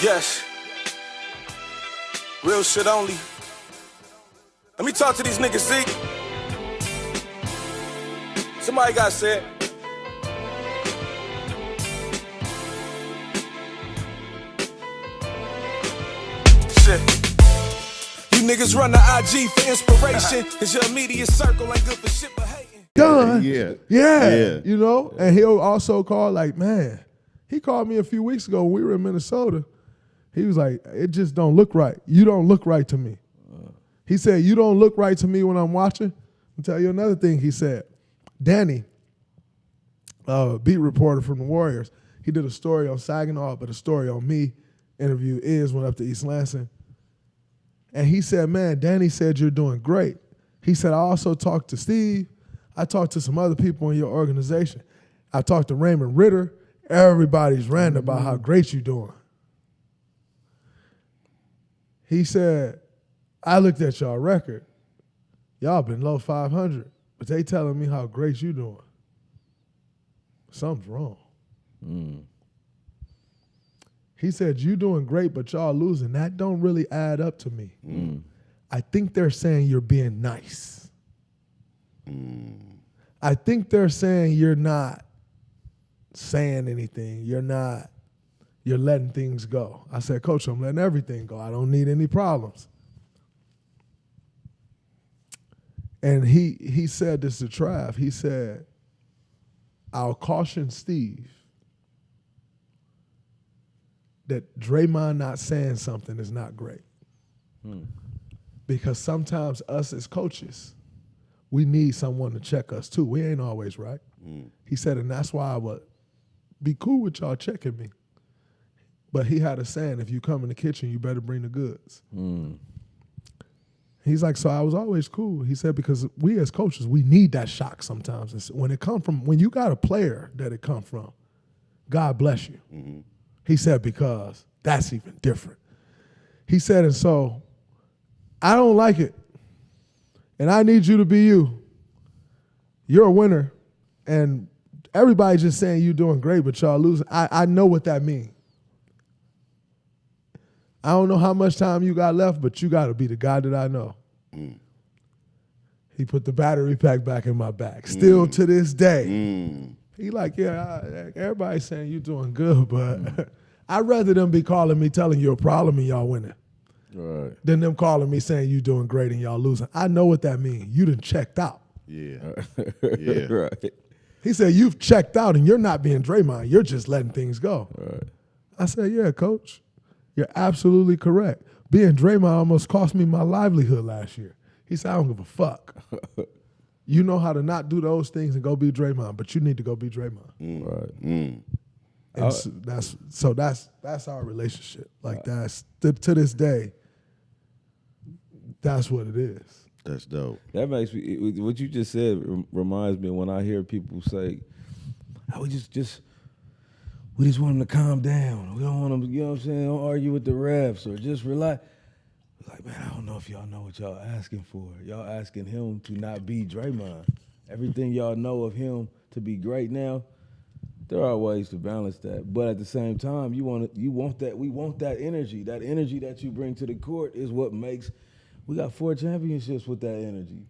Yes. Real shit only. Let me talk to these niggas, see? Somebody got said. Shit. You niggas run the IG for inspiration, cause your immediate circle ain't good for shit but hating. Done. Yeah. You know? And he'll also call like, man, he called me a few weeks ago when we were in Minnesota. He was like, it just don't look right. You don't look right to me. He said, you don't look right to me when I'm watching. I'll tell you another thing he said. Danny, beat reporter from the Warriors, he did a story on Saginaw, but a story on me. Interview went up to East Lansing. And he said, man, Danny said you're doing great. He said, I also talked to Steve. I talked to some other people in your organization. I talked to Raymond Ritter. Everybody's ranting about how great you're doing. He said, I looked at y'all record. Y'all been low 500, but they telling me how great you doing. Something's wrong. He said, you doing great, but y'all losing. That don't really add up to me. I think they're saying you're being nice. I think they're saying you're not saying anything. You're letting things go. I said, Coach, I'm letting everything go. I don't need any problems. And he said this to Trav. He said, I'll caution Steve that Draymond not saying something is not great. Because sometimes us as coaches, we need someone to check us too. We ain't always right. He said, and that's why I would be cool with y'all checking me. But he had a saying, if you come in the kitchen, you better bring the goods. He's like, so I was always cool. He said, because we as coaches, we need that shock sometimes. And when you got a player that it come from, God bless you. He said, because that's even different. He said, and so I don't like it. And I need you to be you. You're a winner. And everybody's just saying you're doing great, but y'all losing. I know what that means. I don't know how much time you got left, but you got to be the guy that I know. He put the battery pack back in my back. Still to this day. He like, yeah, everybody's saying you're doing good, but I'd rather them be calling me telling you a problem and y'all winning. Right. Than them calling me saying you doing great and y'all losing. I know what that means. You done checked out. Yeah. Right. He said, you've checked out and you're not being Draymond. You're just letting things go. Right. I said, yeah, Coach. You're absolutely correct. Being Draymond almost cost me my livelihood last year. He said, I don't give a fuck. You know how to not do those things and go be Draymond, but you need to go be Draymond. Right. And that's our relationship. Like that's to this day, that's what it is. That's dope. That makes me, what you just said reminds me when I hear people say, oh, we just want them to calm down. We don't want them to, you know what I'm saying, don't argue with the refs or just relax. Like, man, I don't know if y'all know what y'all asking for. Y'all asking him to not be Draymond. Everything y'all know of him to be great now, there are ways to balance that. But at the same time, we want that energy. That energy that you bring to the court is what makes, we got 4 championships with that energy.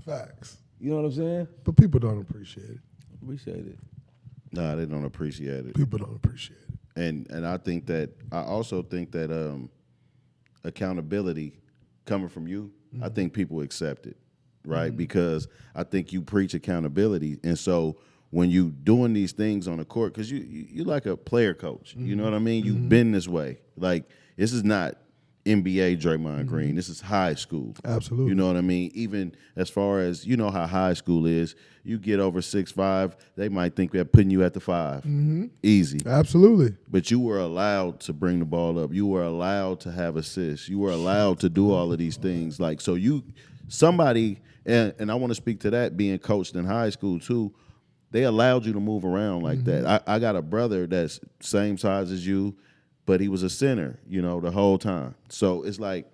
Facts. You know what I'm saying? But people don't appreciate it. Appreciate it. Nah, they don't appreciate it. People don't appreciate it. And I also think that accountability coming from you, I think people accept it, right? Because I think you preach accountability. And so when you doing these things on the court, because you like a player coach, you know what I mean? You've been this way. Like, this is not NBA Draymond Green. This is high school. Absolutely. You know what I mean? Even as far as, you know how high school is, you get over 6'5", they might think they're putting you at the 5. Easy. Absolutely. But you were allowed to bring the ball up. You were allowed to have assists. You were allowed to do all of these things. Like, so somebody, and I want to speak to that, being coached in high school too, they allowed you to move around like that. I got a brother that's same size as you, but he was a center, you know, the whole time. So it's like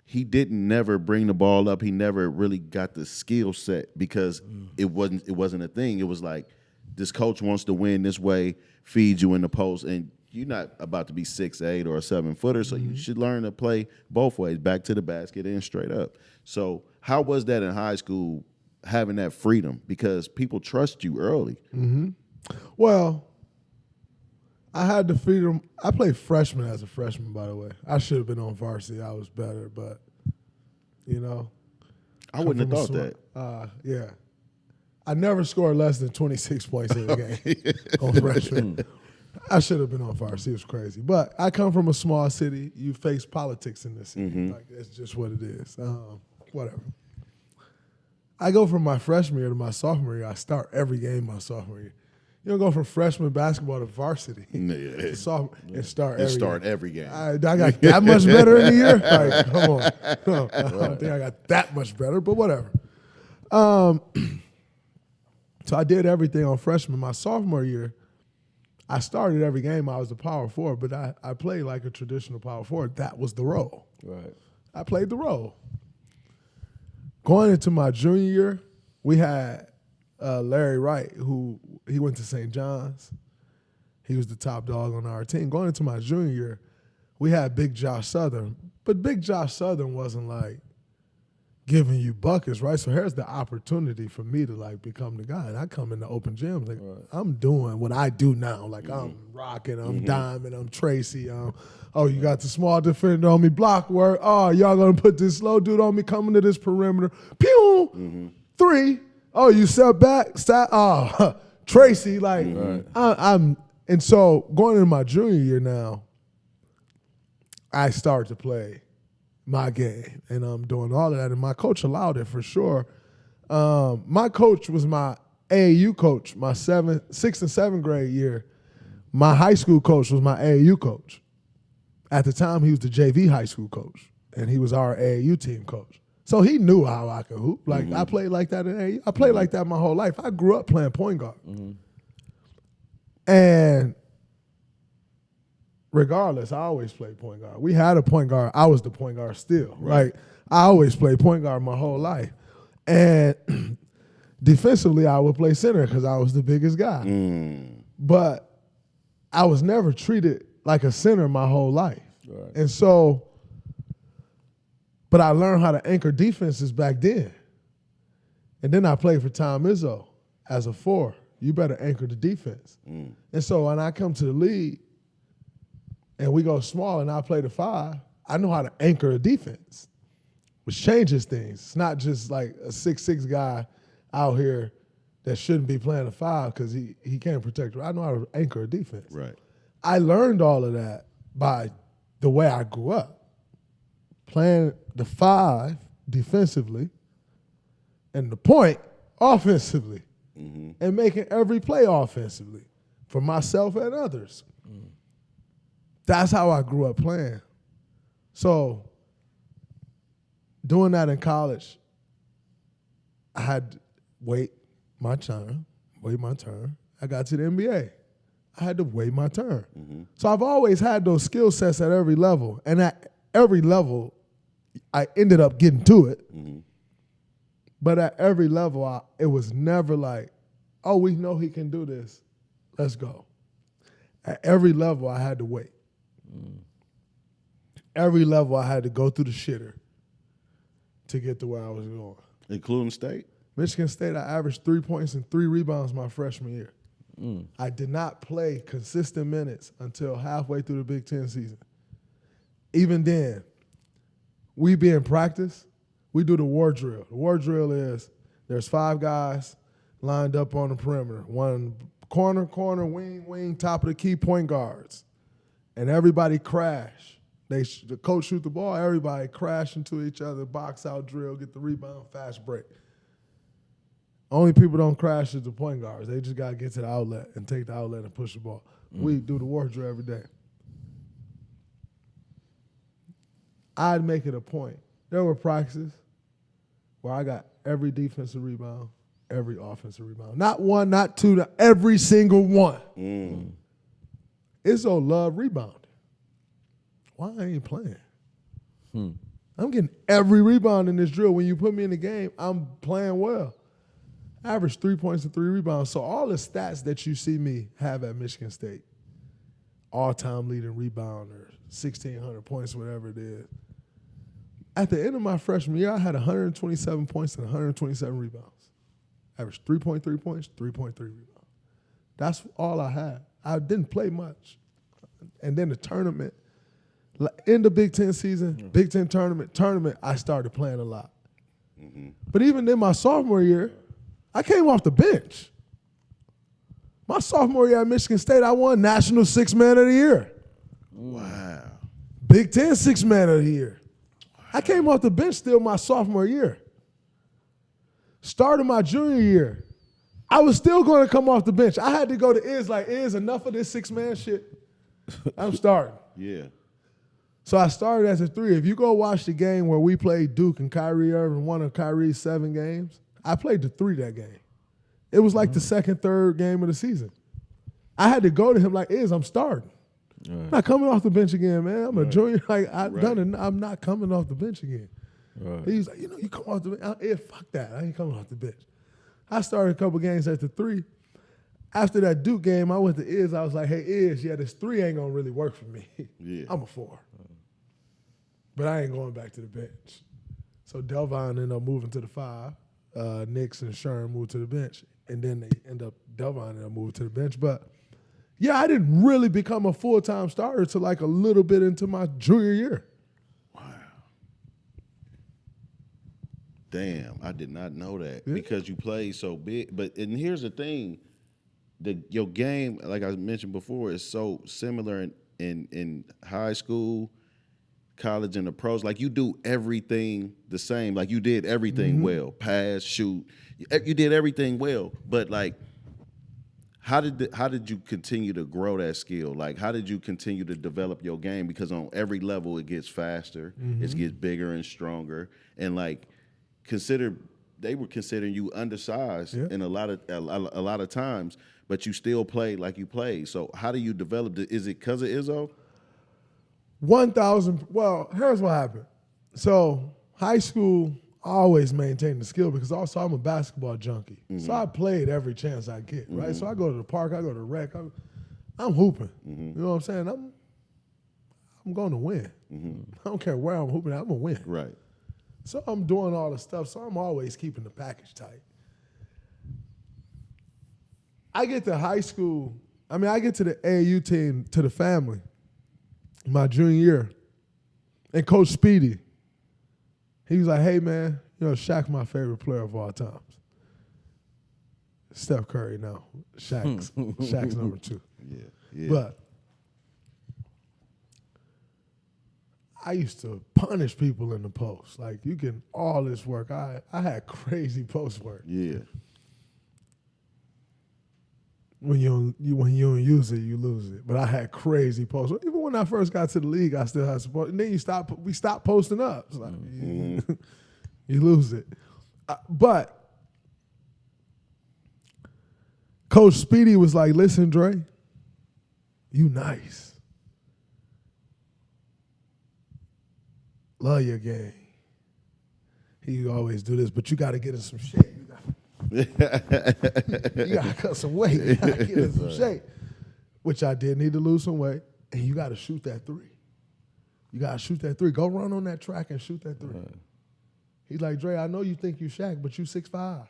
he didn't never bring the ball up. He never really got the skill set because it wasn't a thing. It was like, this coach wants to win this way, feed you in the post, and you're not about to be 6'8" or a 7-footer, so you should learn to play both ways, back to the basket and straight up. So how was that in high school, having that freedom? Because people trust you early. Well, I had the freedom. I played freshman as a freshman, by the way. I should have been on varsity. I was better, but, you know. I wouldn't have thought that. Yeah. I never scored less than 26 points in a game on freshman. I should have been on varsity. It was crazy. But I come from a small city. You face politics in this city. Like, it's just what it is. Whatever. I go from my freshman year to my sophomore year. I start every game my sophomore year. You don't go from freshman basketball to varsity to sophomore and start every game. I got that much better in a year? Like, come on. No, I don't think I got that much better, but whatever. So I did everything on freshman. My sophomore year, I started every game. I was the power forward, but I played like a traditional power forward. That was the role. Right. I played the role. Going into my junior year, we had Larry Wright, who he went to St. John's. He was the top dog on our team. Going into my junior year, we had Big Josh Southern. But Big Josh Southern wasn't like giving you buckets, right? So here's the opportunity for me to like become the guy. And I come in the open gyms, like I'm doing what I do now. Like I'm rocking, I'm Diamond, I'm Tracy. You got the small defender on me, block work. Oh, y'all gonna put this slow dude on me coming to this perimeter. Pew! 3. Oh, you step back, Tracy, like and so going into my junior year now, I started to play my game, and I'm doing all of that, and my coach allowed it for sure. My coach was my AAU coach, my 6th and 7th grade year. My high school coach was my AAU coach. At the time, he was the JV high school coach, and he was our AAU team coach. So he knew how I could hoop. Like, I played like that in AAU. I played like that my whole life. I grew up playing point guard. And regardless, I always played point guard. We had a point guard. I was the point guard still. Right. I always played point guard my whole life. And defensively, I would play center because I was the biggest guy. But I was never treated like a center my whole life. Right. And so, but I learned how to anchor defenses back then. And then I played for Tom Izzo as a 4. You better anchor the defense. And so when I come to the league and we go small and I play the 5, I know how to anchor a defense, which changes things. It's not just like a 6'6" guy out here that shouldn't be playing a 5 because he can't protect her. I know how to anchor a defense. Right. I learned all of that by the way I grew up, playing the 5 defensively and the point offensively, and making every play offensively for myself and others. That's how I grew up playing. So doing that in college, I had to wait my turn. I got to the NBA. I had to wait my turn. So I've always had those skill sets at every level. And at every level, I ended up getting to it. But at every level, it was never like, oh, we know he can do this. Let's go. At every level, I had to wait. Every level, I had to go through the shitter to get to where I was going. Including state? Michigan State, I averaged 3 points and 3 rebounds my freshman year. I did not play consistent minutes until halfway through the Big Ten season. Even then, we be in practice, we do the war drill. The war drill is there's 5 guys lined up on the perimeter. One corner, wing, top of the key, point guards. And everybody crash. The coach shoot the ball, everybody crash into each other, box out drill, get the rebound, fast break. Only people don't crash is the point guards. They just got to get to the outlet and take the outlet and push the ball. We do the war drill every day. I'd make it a point. There were practices where I got every defensive rebound, every offensive rebound. Not 1, not 2, every single one. Izzo loved rebounding. Why I ain't playing? I'm getting every rebound in this drill. When you put me in the game, I'm playing well. Average 3 points and 3 rebounds. So all the stats that you see me have at Michigan State, all-time leading rebounder, 1,600 points, whatever it is. At the end of my freshman year, I had 127 points and 127 rebounds. Averaged 3.3 points, 3.3 rebounds. That's all I had. I didn't play much. And then the tournament, in the Big Ten season, Big Ten tournament, I started playing a lot. Mm-hmm. But even in my sophomore year, I came off the bench. My sophomore year at Michigan State, I won National Sixth Man of the Year. Wow. Big Ten Sixth Man of the Year. I came off the bench still my sophomore year. Started my junior year, I was still going to come off the bench. I had to go to Iz, like, Iz, enough of this six-man shit. I'm starting. Yeah. So I started as a three. If you go watch the game where we played Duke and Kyrie Irving, one of Kyrie's 7 games, I played the three that game. It was like the second, third game of the season. I had to go to him like, Iz, I'm starting. I'm not coming off the bench again, man. I'm a junior. Like, I've done it. I'm not coming off the bench again. He was like, you come off the bench. Fuck that. I ain't coming off the bench. I started a couple games at the three. After that Duke game, I went to Iz. I was like, hey, Iz, this three ain't going to really work for me. Yeah. I'm a 4. But I ain't going back to the bench. So Delvon ended up moving to the 5. Nix and Sherm moved to the bench. And then Delvon ended up moving to the bench. But, yeah, I didn't really become a full-time starter till like a little bit into my junior year. Damn, I did not know that because you played so big. And here's the thing, your game, like I mentioned before, is so similar in high school, college, and the pros. Like you do everything the same. Like you did everything well, pass, shoot. You did everything well. But like, how did you continue to grow that skill? Like, how did you continue to develop your game? Because on every level, it gets faster, it gets bigger and stronger, and like. They were considering you undersized in a lot of times, but you still played like you played. So how do you develop it? Is it because of Izzo? 1,000. Well, here's what happened. So high school, I always maintained the skill because also I'm a basketball junkie. So I played every chance I get, right? So I go to the park, I go to the rec, I'm hooping. You know what I'm saying? I'm going to win. I don't care where I'm hooping, I'm going to win. Right. So I'm doing all the stuff, so I'm always keeping the package tight. I get to high school, I get to the AAU team, to the family, my junior year, and Coach Speedy, he was like, hey, man, Shaq's my favorite player of all times. Steph Curry now. Shaq's number 2. Yeah. But I used to punish people in the post. Like, you can all this work. I had crazy post work. Yeah. When you don't use it, you lose it. But I had crazy post work. Even when I first got to the league, I still had support. And then we stopped posting up. It's like, you lose it. But Coach Speedy was like, listen, Dre, you nice. Love your game. He always do this, but you got to get in some shape. You got to cut some weight. You got to get in some shape, which I did need to lose some weight. And you got to shoot that 3. You got to shoot that 3. Go run on that track and shoot that 3. Right. He's like, Dre, I know you think you Shaq, but you 6'5".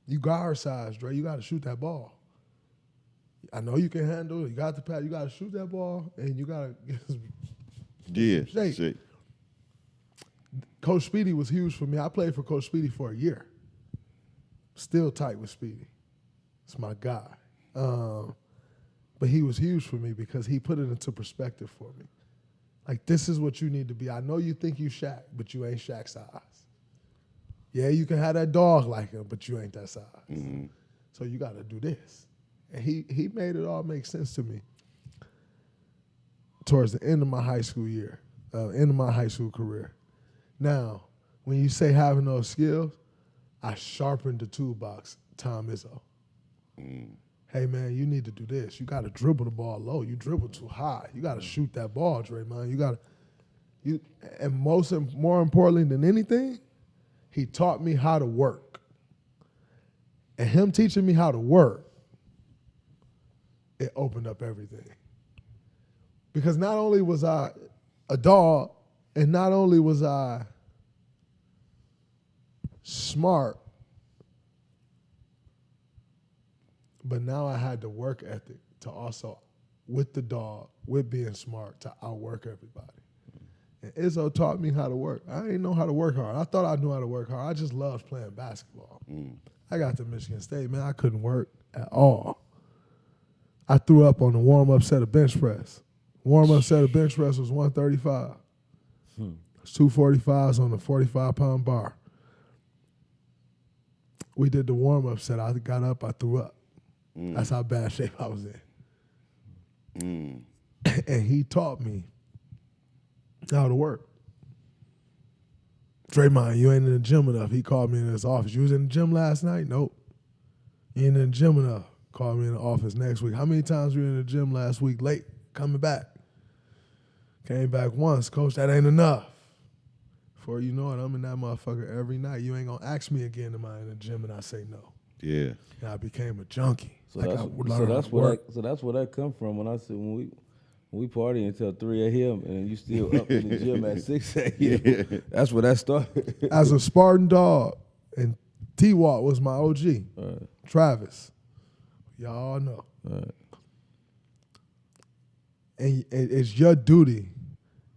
You guard size, Dre. You got to shoot that ball. I know you can handle it. You got the pass. You got to shoot that ball, and you got to get some shape. Coach Speedy was huge for me. I played for Coach Speedy for a year. Still tight with Speedy. It's my guy. But he was huge for me because he put it into perspective for me. Like, this is what you need to be. I know you think you Shaq, but you ain't Shaq size. Yeah, you can have that dog like him, but you ain't that size. So you got to do this. And he made it all make sense to me towards the end of my high school year, end of my high school career. Now, when you say having those skills, I sharpened the toolbox, Tom Izzo. Hey, man, you need to do this. You got to dribble the ball low. You dribble too high. You got to shoot that ball, Draymond. And more importantly than anything, he taught me how to work. And him teaching me how to work, it opened up everything. Because not only was I a dog, and not only was I smart, but now I had the work ethic to also, with the dog, with being smart, to outwork everybody. And Izzo taught me how to work. I didn't know how to work hard. I thought I knew how to work hard. I just loved playing basketball. I got to Michigan State, man, I couldn't work at all. I threw up on the warm-up set of bench press. Warm-up set of bench press was 135. It's 245s on the 45-pound bar. We did the warm-up set. I got up, I threw up. That's how bad shape I was in. And he taught me how to work. Draymond, you ain't in the gym enough. He called me in his office. You was in the gym last night? Nope. You ain't in the gym enough. Called me in the office next week. How many times were you in the gym last week late? Coming back. Came back once. Coach, that ain't enough. Before you know it, I'm in that motherfucker every night. You ain't gonna ask me again, am I in the gym? And I say no. Yeah. And I became a junkie. So that's where that come from. When I said when we party until 3 a.m. and you still up in the gym at 6 a.m. That's where that started. As a Spartan dog, and T-Walk was my OG. Travis. Y'all know. And it's your duty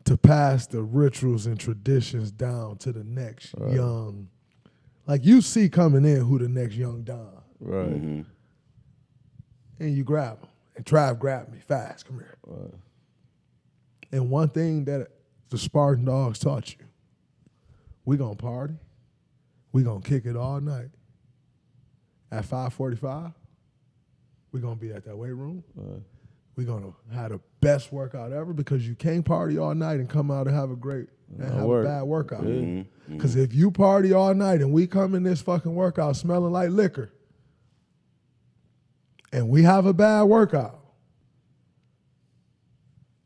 to pass the rituals and traditions down to the next young. Like you see coming in who the next young Don. Right. And you grab him. And Trav grabbed me fast. Come here. And one thing that the Spartan dogs taught you, we gonna party. We gonna kick it all night. At 5:45, we gonna be at that weight room. We gonna have the best workout ever because you can't party all night and come out and have a great and have a bad workout. Because if you party all night and we come in this fucking workout smelling like liquor, and we have a bad workout,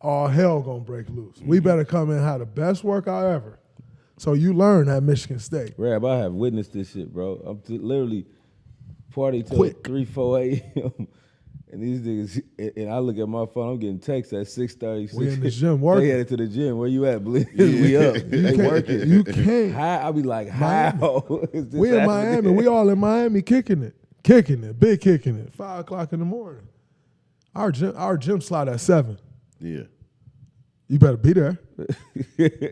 all hell gonna break loose. We better come in and have the best workout ever. So you learn at Michigan State. Rab, I have witnessed this shit, bro. I'm literally party till 3, 4 a.m. And these niggas, and I look at my phone, I'm getting texts at 6:30. We in the gym working. They headed to the gym. Where you at, Bliss? We up. They working. You can't. How? I be like, how is this We in happening? Miami. We all in Miami kicking it. Kicking it. Big kicking it. 5 o'clock in the morning. Our gym slot at 7. Yeah. You better be there.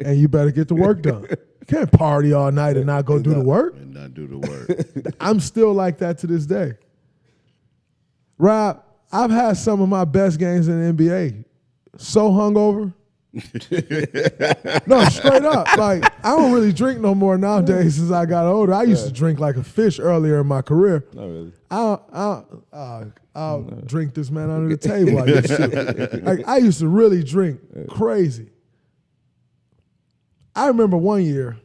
And you better get the work done. You can't party all night and not go do the work. And not do the work. I'm still like that to this day. Rob, I've had some of my best games in the NBA. So hungover. No, straight up. Like, I don't really drink no more nowadays since I got older. I used to drink like a fish earlier in my career. Not really. I'll drink this man under the table. Like, this shit. Like, I used to really drink crazy. I remember one year,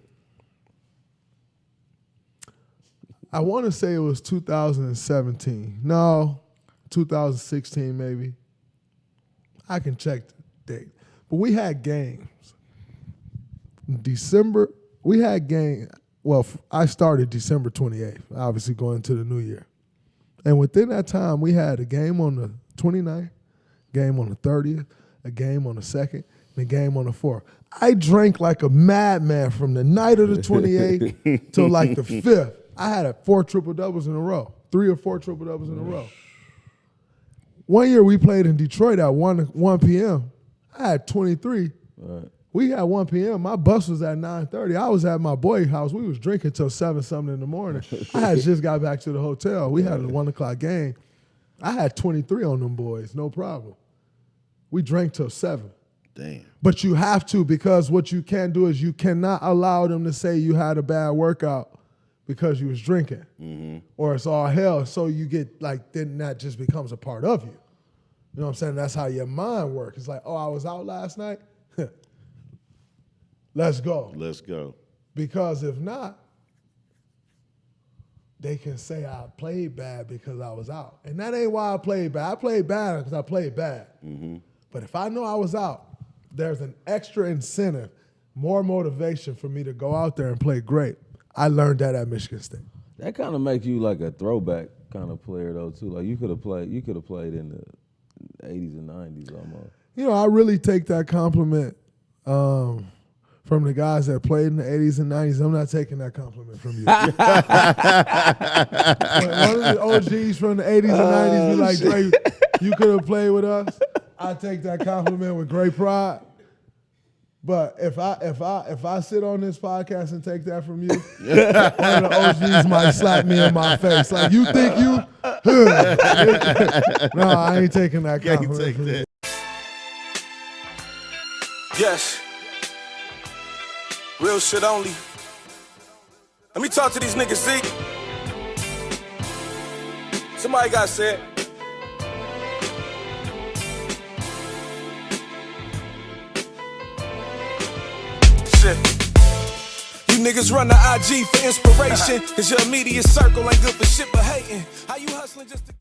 I want to say it was 2017. No, 2016 maybe. I can check the date. But we had games. December, we had game. Well, I started December 28th, obviously going into the new year. And within that time, we had a game on the 29th, game on the 30th, a game on the 2nd, and a game on the 4th. I drank like a madman from the night of the 28th till like the 5th. I had 4 triple-doubles in a row, 3 or 4 triple-doubles in a row. One year we played in Detroit at 1 p.m. I had 23. Right. We had 1 p.m. My bus was at 9:30. I was at my boy's house. We was drinking till 7-something in the morning. I had just got back to the hotel. We had a 1 o'clock game. I had 23 on them boys, no problem. We drank till 7. Damn. But you have to, because what you can't do is you cannot allow them to say you had a bad workout because you was drinking. Or it's all hell. So you get like, then that just becomes a part of you. You know what I'm saying? That's how your mind works. It's like, oh, I was out last night. Let's go. Let's go. Because if not, they can say I played bad because I was out. And that ain't why I played bad. I played bad because I played bad. But if I know I was out, there's an extra incentive, more motivation for me to go out there and play great. I learned that at Michigan State. That kind of makes you like a throwback kind of player though too. Like you could have played in the 80s and 90s almost. You know, I really take that compliment from the guys that played in the 80s and 90s. I'm not taking that compliment from you. One of the OGs from the 80s and 90s be like, Dre, you could have played with us. I take that compliment with great pride. But if I sit on this podcast and take that from you, one of the OGs might slap me in my face. Like, you think you? No, I ain't taking that compliment from you. Yes. Real shit only. Let me talk to these niggas, Zeke. Somebody got said. Shit. You niggas run the IG for inspiration. Cause your immediate circle ain't good for shit but hating. How you hustling just to